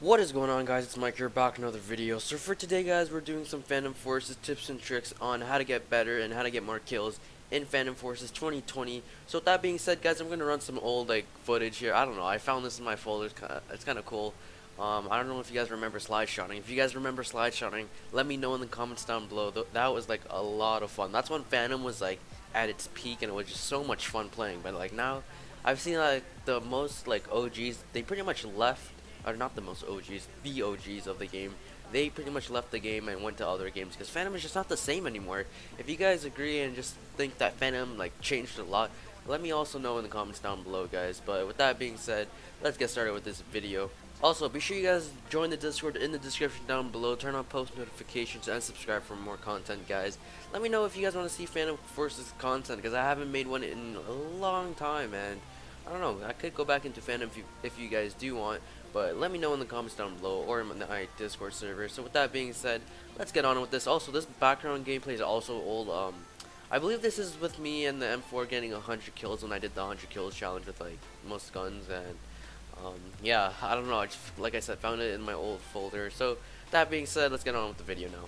What is going on, guys? It's Mike here, back with another video. So for today, guys, we're doing some Phantom Forces tips and tricks on how to get better and how to get more kills in Phantom Forces 2020. So with that being said, guys, I'm gonna run some old footage here. I don't know, I found this in my folder. It's kind of cool. I don't know if you guys remember slide shotting. If you guys remember slide shotting, let me know in the comments down below. That was like a lot of fun. That's when Phantom was like at its peak, and it was just so much fun playing. But like now, I've seen like the most like OGs. They pretty much left, or not the most OGs, the OGs of the game. They pretty much left the game and went to other games because Phantom is just not the same anymore. If you guys agree and just think that Phantom like changed a lot, let me also know in the comments down below, guys. But with that being said, let's get started with this video. Also, be sure you guys join the Discord in the description down below. Turn on post notifications and subscribe for more content, guys. Let me know if you guys want to see Phantom Forces content because I haven't made one in a long time, and I don't know. I could go back into Phantom if you guys do want, but let me know in the comments down below or in my Discord server. So with that being said, let's get on with this. Also, this background gameplay is also old. I believe this is with me and the M4 getting 100 kills when I did the 100 kills challenge with like most guns, and yeah, I don't know. I just, like I said, found it in my old folder. So that being said, let's get on with the video now.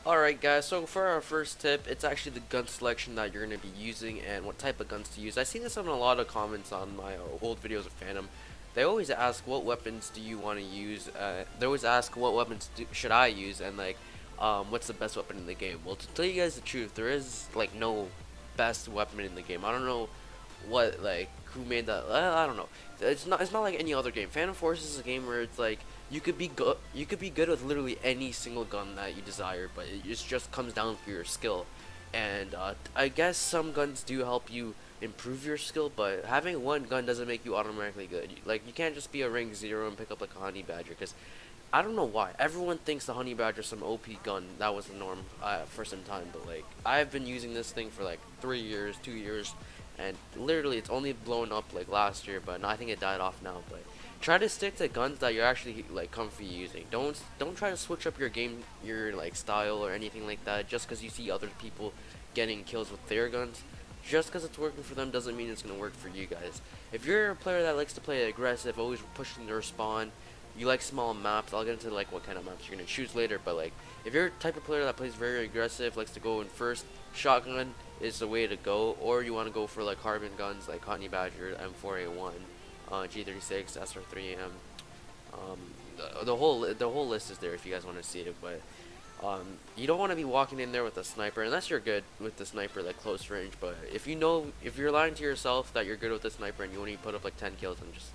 Alright guys, so for our first tip, it's actually the gun selection that you're going to be using and what type of guns to use. I see this on a lot of comments on my old videos of Phantom. They always ask what weapons do you want to use. They always ask what weapons should I use, and like what's the best weapon in the game. Well, to tell you guys the truth, there is like no best weapon in the game. I don't know what like who made that. I don't know. It's not like any other game. Phantom Forces is a game where it's like you could be good with literally any single gun that you desire, but it just comes down to your skill. And I guess some guns do help you improve your skill, but having one gun doesn't make you automatically good. Like you can't just be a rank 0 and pick up like a honey badger, because I don't know why everyone thinks the honey badger is some OP gun. That was the norm for some time, but like I've been using this thing for like 3 years, 2 years, and literally it's only blown up like last year, but I think it died off now. But try to stick to guns that you're actually like comfy using. Don't try to switch up your like style or anything like that just because you see other people getting kills with their guns. Just because it's working for them doesn't mean it's gonna work for you guys. If you're a player that likes to play aggressive, always pushing their spawn, you like small maps, I'll get into like what kind of maps you're gonna choose later, but like if you're a type of player that plays very aggressive, likes to go in first, shotgun is the way to go, or you want to go for like carbon guns like Honey Badger, M4A1, G36, SR3M. The whole list is there if you guys want to see it, but you don't want to be walking in there with a sniper unless you're good with the sniper like close range. But if you're lying to yourself that you're good with the sniper and you only put up like 10 kills, then just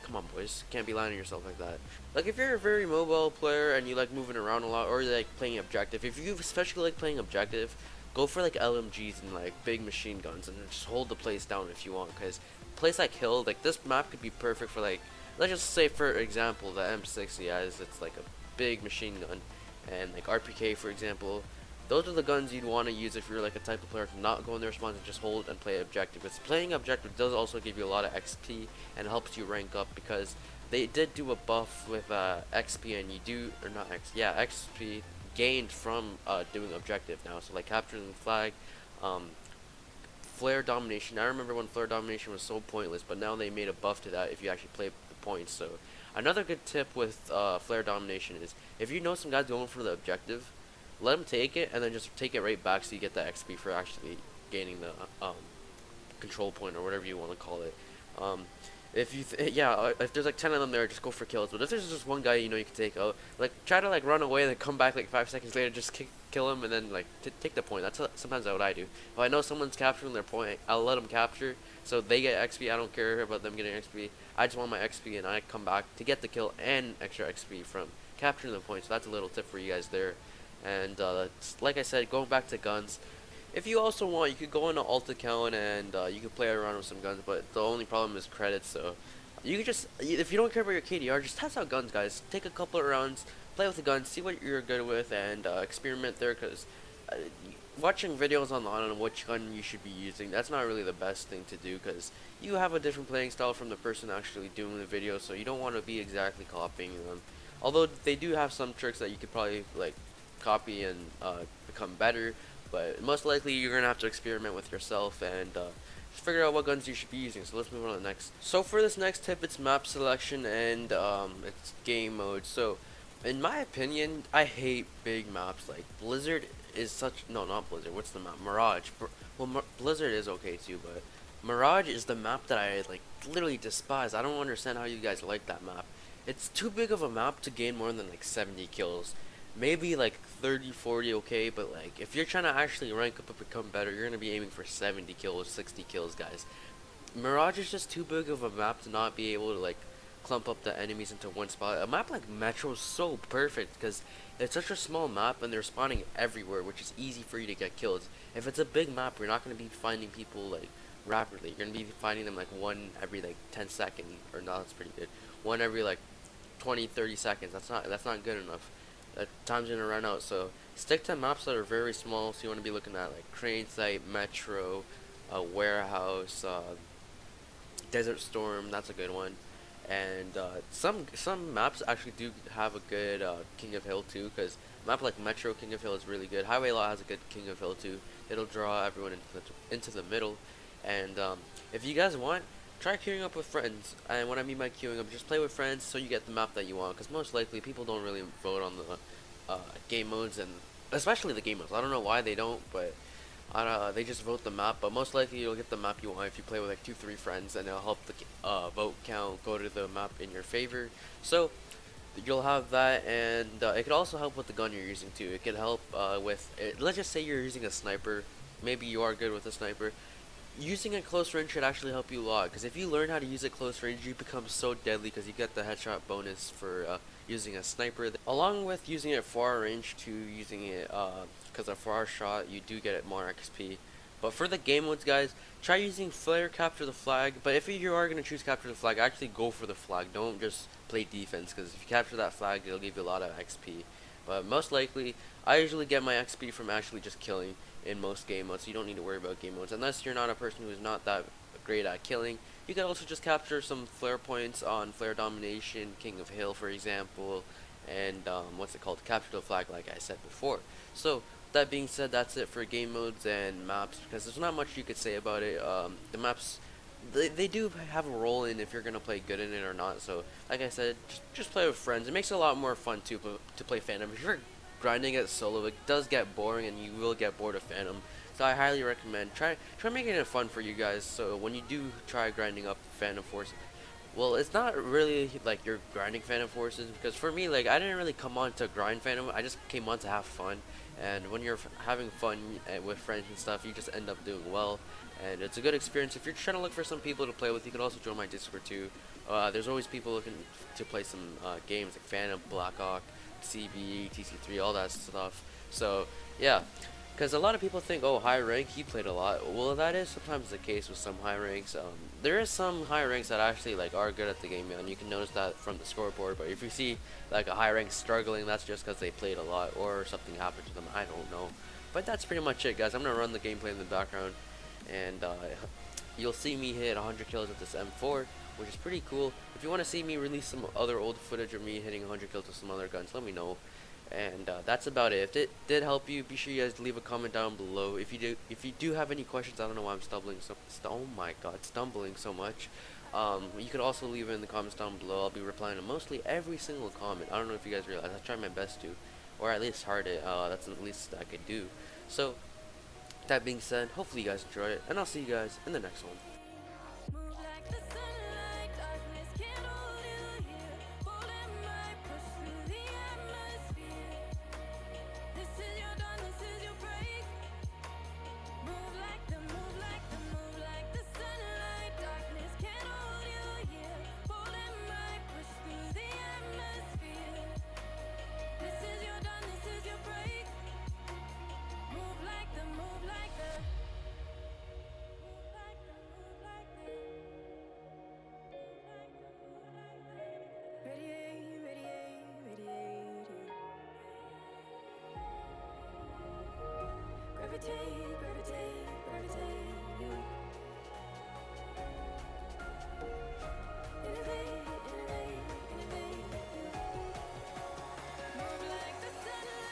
come on, boys, can't be lying to yourself like that. Like if you're a very mobile player and you like moving around a lot, or you like playing objective, if you especially like playing objective, go for like LMGs and like big machine guns and just hold the place down if you want, because a place like Hill, like this map could be perfect for like, let's just say for example the M60, as it's like a big machine gun, and like RPK for example. Those are the guns you'd want to use if you're like a type of player to not go in their spawns and just hold and play objective. Because playing objective does also give you a lot of XP and helps you rank up, because they did do a buff with XP, and you do, or not X, yeah, XP gained from doing objective now. So like capturing the flag, flare domination. I remember when flare domination was so pointless, but now they made a buff to that if you actually play the points. So another good tip with flare domination is if you know some guys going for the objective, let them take it and then just take it right back so you get the XP for actually gaining the control point or whatever you want to call it. If you if there's like 10 of them there, just go for kills. But if there's just one guy you know you can take out, like try to like run away and then come back like 5 seconds later, just kill him and then like take the point. That's sometimes what I do. If I know someone's capturing their point, I'll let them capture so they get XP. I don't care about them getting XP. I just want my XP, and I come back to get the kill and extra XP from capturing the point. So that's a little tip for you guys there. And like I said, going back to guns, if you also want, you could go into alt account and you could play around with some guns, but the only problem is credits. So you could just, if you don't care about your KDR, just test out guns, guys. Take a couple of rounds, play with the guns, see what you're good with, and experiment there, because watching videos online on which gun you should be using, that's not really the best thing to do, because you have a different playing style from the person actually doing the video, so you don't want to be exactly copying them. Although they do have some tricks that you could probably like copy and become better, but most likely you're gonna have to experiment with yourself and figure out what guns you should be using. So let's move on to the next. So for this next tip, it's map selection and it's game mode. So in my opinion, I hate big maps. Like Blizzard is such, no, not Blizzard. What's the map? Mirage. Well, Blizzard is okay too, but Mirage is the map that I like literally despise. I don't understand how you guys like that map. It's too big of a map to gain more than like 70 kills. Maybe like 30, 40 okay, but like if you're trying to actually rank up and become better, you're going to be aiming for 70 kills, 60 kills, guys. Mirage is just too big of a map to not be able to like clump up the enemies into one spot. A map like Metro is so perfect because it's such a small map and they're spawning everywhere, which is easy for you to get kills. If it's a big map, you're not going to be finding people like rapidly. You're going to be finding them like one every like 10 seconds, or no, that's pretty good. One every like 20, 30 seconds. That's not good enough. Time's gonna run out, so stick to maps that are very small. So you want to be looking at like Crane Site, Metro, Warehouse, Desert Storm. That's a good one. And some maps actually do have a good King of Hill too, because a map like Metro King of Hill is really good. Highway Law has a good King of Hill too. It'll draw everyone into the middle. And if you guys want, try queuing up with friends. And what I mean by queuing up, just play with friends so you get the map that you want, because most likely people don't really vote on the game modes, and especially the game modes. I don't know why they don't, but they just vote the map. But most likely you'll get the map you want if you play with like 2-3 friends, and it'll help the vote count go to the map in your favor. So you'll have that, and it could also help with the gun you're using too. It could help with let's just say you're using a sniper. Maybe you are good with a sniper. Using it close range should actually help you a lot, because if you learn how to use it close range, you become so deadly because you get the headshot bonus for using a sniper. Along with using it far range to using it because a far shot, you do get it more XP. But for the game modes, guys, try using flare, capture the flag. But if you are going to choose capture the flag, actually go for the flag. Don't just play defense, because if you capture that flag, it'll give you a lot of XP. But most likely, I usually get my XP from actually just killing in most game modes, so you don't need to worry about game modes. Unless you're not a person who's not that great at killing, you can also just capture some flare points on Flare Domination, King of Hill, for example, and what's it called? Capture the flag, like I said before. So, that being said, that's it for game modes and maps, because there's not much you could say about it. The maps, they do have a role in if you're gonna play good in it or not. So, like I said, just play with friends. It makes it a lot more fun too to play Phantom. If you're grinding it solo, it does get boring, and you will get bored of Phantom. So I highly recommend try making it fun for you guys. So when you do try grinding up Phantom Force, well, it's not really like you're grinding Phantom Forces, because for me, like, I didn't really come on to grind Phantom. I just came on to have fun. And when you're having fun with friends and stuff, you just end up doing well, and it's a good experience. If you're trying to look for some people to play with, you can also join my Discord too. There's always people looking to play some games like Phantom, Blackhawk, CB, TC3, all that stuff. So yeah, because a lot of people think, oh, high rank, he played a lot. Well, that is sometimes the case with some high ranks. There is some high ranks that actually like are good at the game, and you can notice that from the scoreboard. But if you see like a high rank struggling, that's just because they played a lot or something happened to them. I don't know. But that's pretty much it, guys. I'm gonna run the gameplay in the background, and you'll see me hit 100 kills with this M4, which is pretty cool. If you want to see me release some other old footage of me hitting 100 kills with some other guns, let me know. And that's about it. If it did help you, be sure you guys leave a comment down below. If you do have any questions, I don't know why I'm stumbling so much. You could also leave it in the comments down below. I'll be replying to mostly every single comment. I don't know if you guys realize. I try my best to, or at least hard it. That's the least I could do. So that being said, hopefully you guys enjoy it, and I'll see you guys in the next one. Gravitate, gravitate, gravitate, you. Innovate, innovate, innovate, you. Move like the sunlight.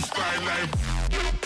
Style life.